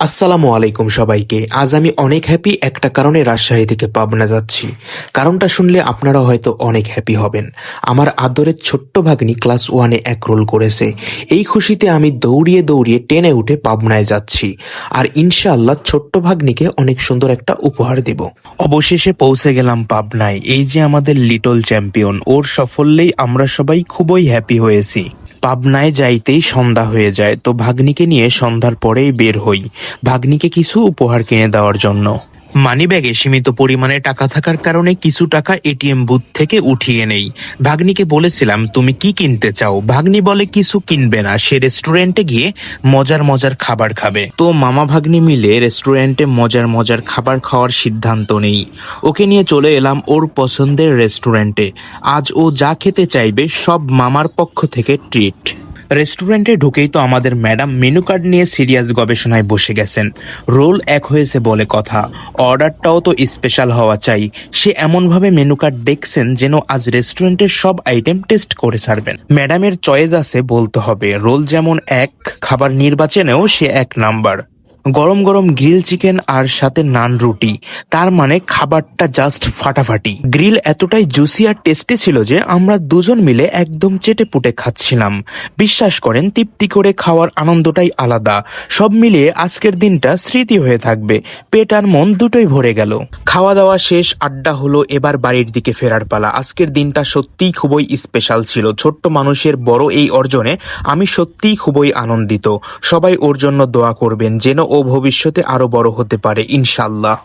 আসসালামু আলাইকুম সবাইকে। আজ আমি অনেক হ্যাপি একটা কারণে রাজশাহী থেকে পাবনা যাচ্ছি। কারণটা শুনলে আপনারা হয়তো অনেক হ্যাপি হবেন। আমার আদরের ছোট্ট ভাগ্নি ক্লাস 1-এ একরোল করেছে। এই খুশিতে আমি দৌড়িয়ে দৌড়িয়ে টেনে উঠে পাবনায় যাচ্ছি। আর ইনশাআল্লাহ ছোট্ট ভাগ্নিকে অনেক সুন্দর একটা উপহার দেব। অবশেষে পৌঁছে গেলাম পাবনায়। এই যে আমাদের লিটল চ্যাম্পিয়ন, ওর সাফল্যেই আমরা সবাই খুবই হ্যাপি হয়েছি। পাবনায় যাইতেই সন্ধ্যা হয়ে যায়, তো ভাগ্নিকে নিয়ে সন্ধ্যার পরেই বের হই ভাগ্নিকে কিছু উপহার কিনে দেওয়ার জন্য। মানিব্যাগে সীমিত পরিমাণে টাকা থাকার কারণে কিছু টাকা এটিএম বুথ থেকে উঠিয়ে নেই। ভাগ্নিকে বলেছিলাম তুমি কি কিনতে চাও, ভাগ্নি বলে কিছু কিনবে না, সে রেস্টুরেন্টে গিয়ে মজার মজার খাবার খাবে। তো মামা ভাগ্নি মিলে রেস্টুরেন্টে মজার মজার খাবার খাওয়ার সিদ্ধান্ত নেই। ওকে নিয়ে চলে এলাম ওর পছন্দের রেস্টুরেন্টে। আজ ও যা খেতে চাইবে সব মামার পক্ষ থেকে ট্রিট। রেস্টুরেন্টে ঢুকেই তো আমাদের ম্যাডাম মেনু কার্ড নিয়ে সিরিয়াস গবেষণায় বসে গেছেন। রোল এক হয়েছে বলে কথা, অর্ডারটাও তো স্পেশাল হওয়া চাই। সে এমনভাবে মেনু কার্ড দেখছেন যেন আজ রেস্টুরেন্টের সব আইটেম টেস্ট করে ছাড়বেন। ম্যাডামের চয়েস আছে বলতে হবে, রোল যেমন এক, খাবার নির্বাচনেও সে 1 নাম্বার। গরম গরম গ্রিল চিকেন আর সাথে নান রুটি, তার মানে খাবারটা জাস্ট ফাটাফাটি। গ্রিল এতটাই জুসি আর টেস্টি ছিল যে আমরা দুজন মিলে একদম চেটে পুটে খাচ্ছিলাম। বিশ্বাস করেন, তৃপ্তি করে খাওয়ার আনন্দটাই আলাদা। সব মিলিয়ে আজকের দিনটা স্মৃতি হয়ে থাকবে। পেট আর মন দুটোই ভরে গেল। খাওয়া দাওয়া শেষ, আড্ডা হলো, এবার বাড়ির দিকে ফেরার পালা। আজকের দিনটা সত্যিই খুবই স্পেশাল ছিল। ছোট্ট মানুষের বড় এই অর্জনে আমি সত্যিই খুবই আনন্দিত। সবাই ওর জন্য দোয়া করবেন যেন ও ভবিষ্যতে আরো বড় হতে পারে ইনশাল্লাহ।